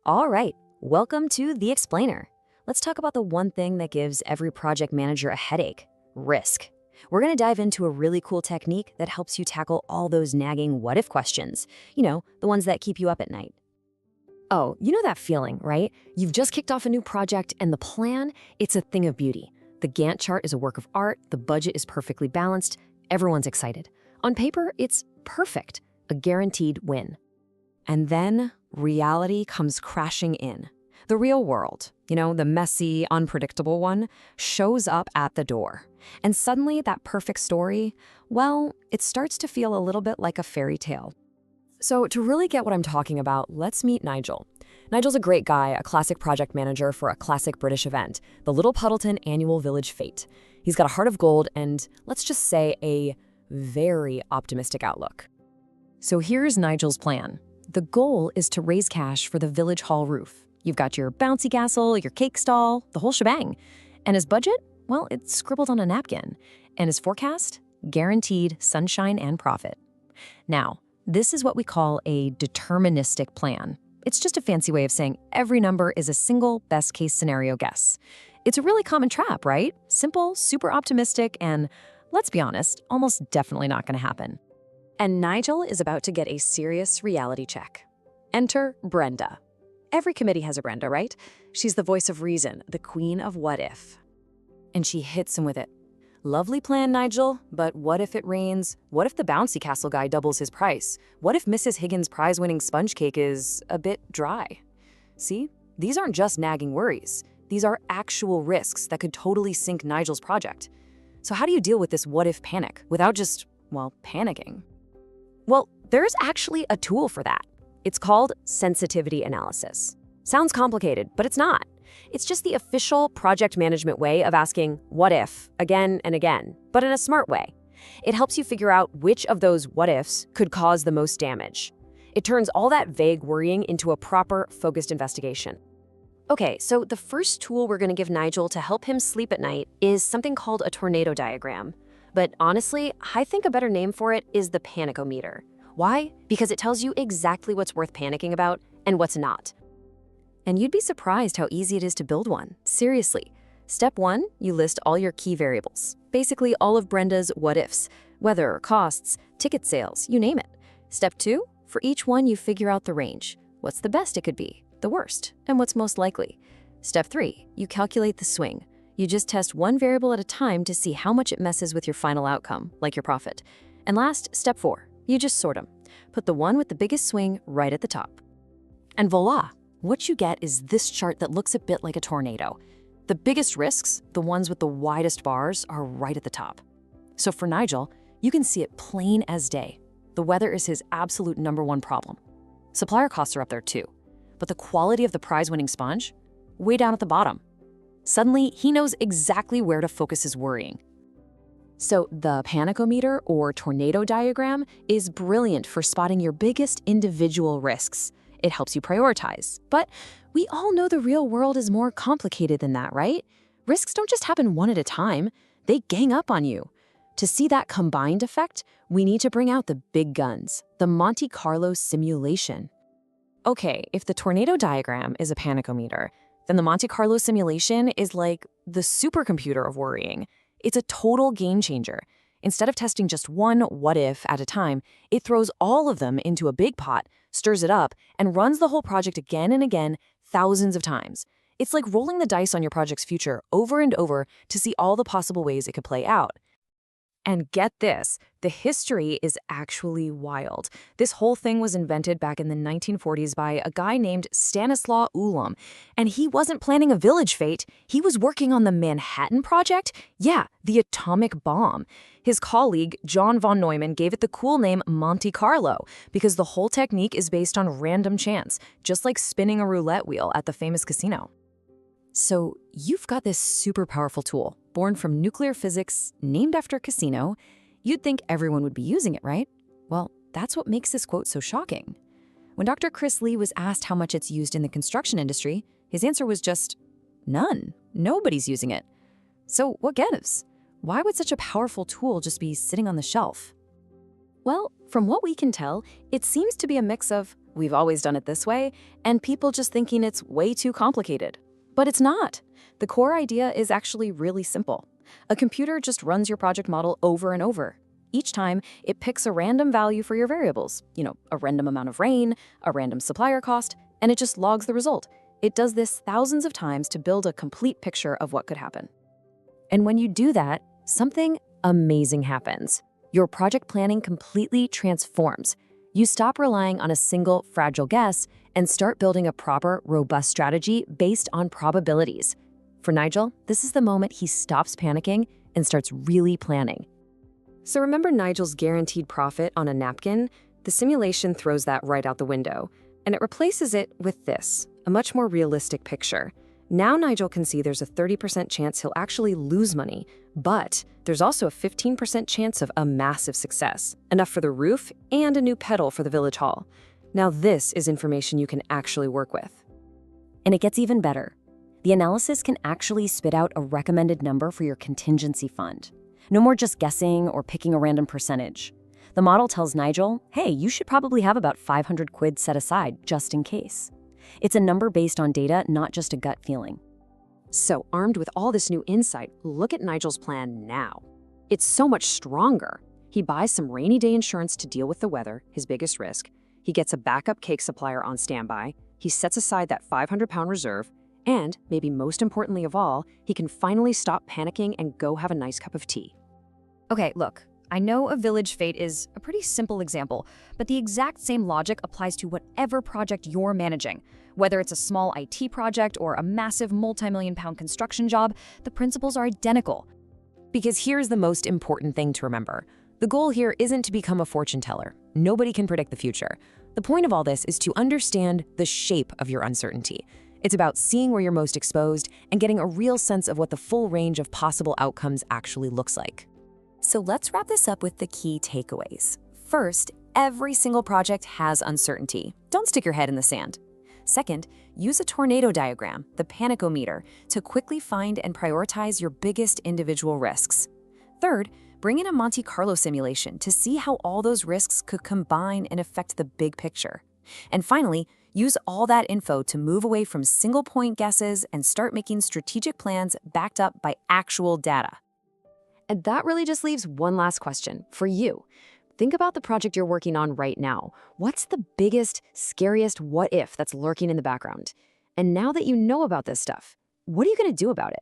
All right, welcome to The Explainer. Let's talk about the one thing that gives every project manager a headache: risk. We're going to dive into a really cool technique that helps you tackle all those nagging what if questions. The ones that keep you up at night. Oh, you know that feeling, right? You've just kicked off a new project and the plan, it's a thing of beauty. The Gantt chart is a work of art, the budget is perfectly balanced, everyone's excited. On paper, it's perfect, a guaranteed win. And then reality comes crashing in. The real world, the messy, unpredictable one, shows up at the door. And suddenly that perfect story, well, it starts to feel a little bit like a fairy tale. So to really get what I'm talking about, let's meet Nigel. Nigel's a great guy, a classic project manager for a classic British event, the Little Puddleton Annual Village Fete. He's got a heart of gold and, let's just say, a very optimistic outlook. So here's Nigel's plan. The goal is to raise cash for the village hall roof. You've got your bouncy castle, your cake stall, the whole shebang. And his budget? Well, it's scribbled on a napkin. And his forecast? Guaranteed sunshine and profit. Now, this is what we call a deterministic plan. It's just a fancy way of saying every number is a single best-case scenario guess. It's a really common trap, right? Simple, super optimistic, and let's be honest, almost definitely not going to happen. And Nigel is about to get a serious reality check. Enter Brenda. Every committee has a Brenda, right? She's the voice of reason, the queen of what if. And she hits him with it. Lovely plan, Nigel, but what if it rains? What if the bouncy castle guy doubles his price? What if Mrs. Higgins' prize-winning sponge cake is a bit dry? See, these aren't just nagging worries. These are actual risks that could totally sink Nigel's project. So how do you deal with this what-if panic without just, panicking? Well, there's actually a tool for that. It's called sensitivity analysis. Sounds complicated, but it's not. It's just the official project management way of asking what if again and again, but in a smart way. It helps you figure out which of those what ifs could cause the most damage. It turns all that vague worrying into a proper, focused investigation. Okay, so the first tool we're going to give Nigel to help him sleep at night is something called a tornado diagram. But honestly, I think a better name for it is the panicometer. Why? Because it tells you exactly what's worth panicking about and what's not. And you'd be surprised how easy it is to build one. Seriously. Step 1, you list all your key variables. Basically all of Brenda's what-ifs, weather, costs, ticket sales, you name it. Step 2, for each one you figure out the range. What's the best it could be, the worst, and what's most likely. Step 3, you calculate the swing. You just test one variable at a time to see how much it messes with your final outcome, like your profit. And last, step 4, you just sort them. Put the one with the biggest swing right at the top. And voila! What you get is this chart that looks a bit like a tornado. The biggest risks, the ones with the widest bars, are right at the top. So for Nigel, you can see it plain as day. The weather is his absolute #1 problem. Supplier costs are up there too. But the quality of the prize-winning sponge? Way down at the bottom. Suddenly, he knows exactly where to focus his worrying. So the panicometer, or tornado diagram, is brilliant for spotting your biggest individual risks. It helps you prioritize. But we all know the real world is more complicated than that, right? Risks don't just happen one at a time. They gang up on you. To see that combined effect, we need to bring out the big guns, the Monte Carlo simulation. Okay, if the tornado diagram is a panicometer, then the Monte Carlo simulation is like the supercomputer of worrying. It's a total game changer. Instead of testing just one what if at a time, it throws all of them into a big pot, stirs it up, and runs the whole project again and again, thousands of times. It's like rolling the dice on your project's future over and over to see all the possible ways it could play out. And get this, the history is actually wild. This whole thing was invented back in the 1940s by a guy named Stanislaw Ulam. And he wasn't planning a village fete, he was working on the Manhattan Project? Yeah, the atomic bomb. His colleague, John von Neumann, gave it the cool name Monte Carlo because the whole technique is based on random chance, just like spinning a roulette wheel at the famous casino. So you've got this super powerful tool, born from nuclear physics, named after a casino. You'd think everyone would be using it, right? Well, that's what makes this quote so shocking. When Dr. Chris Lee was asked how much it's used in the construction industry, his answer was just, none. Nobody's using it. So what gives? Why would such a powerful tool just be sitting on the shelf? Well, from what we can tell, it seems to be a mix of we've always done it this way, and people just thinking it's way too complicated. But it's not. The core idea is actually really simple. A computer just runs your project model over and over. Each time, it picks a random value for your variables, a random amount of rain, a random supplier cost, and it just logs the result. It does this thousands of times to build a complete picture of what could happen. And when you do that, something amazing happens. Your project planning completely transforms. You stop relying on a single fragile guess and start building a proper, robust strategy based on probabilities. For Nigel, this is the moment he stops panicking and starts really planning. So remember Nigel's guaranteed profit on a napkin? The simulation throws that right out the window, and it replaces it with this, a much more realistic picture. Now Nigel can see there's a 30% chance he'll actually lose money, but there's also a 15% chance of a massive success, enough for the roof and a new pedal for the village hall. Now this is information you can actually work with. And it gets even better. The analysis can actually spit out a recommended number for your contingency fund. No more just guessing or picking a random percentage. The model tells Nigel, hey, you should probably have about 500 quid set aside just in case. It's a number based on data, not just a gut feeling. So, armed with all this new insight, look at Nigel's plan now. It's so much stronger. He buys some rainy day insurance to deal with the weather, his biggest risk. He gets a backup cake supplier on standby. He sets aside that 500-pound reserve. And, maybe most importantly of all, he can finally stop panicking and go have a nice cup of tea. Okay, look, I know a village fate is a pretty simple example, but the exact same logic applies to whatever project you're managing. Whether it's a small IT project or a massive multi-million-pound construction job, the principles are identical. Because here's the most important thing to remember. The goal here isn't to become a fortune teller. Nobody can predict the future. The point of all this is to understand the shape of your uncertainty. It's about seeing where you're most exposed and getting a real sense of what the full range of possible outcomes actually looks like. So let's wrap this up with the key takeaways. First, every single project has uncertainty. Don't stick your head in the sand. Second, use a tornado diagram, the panicometer, to quickly find and prioritize your biggest individual risks. Third, bring in a Monte Carlo simulation to see how all those risks could combine and affect the big picture. And finally, use all that info to move away from single-point guesses and start making strategic plans backed up by actual data. And that really just leaves one last question for you. Think about the project you're working on right now. What's the biggest, scariest what if that's lurking in the background? And now that you know about this stuff, what are you going to do about it?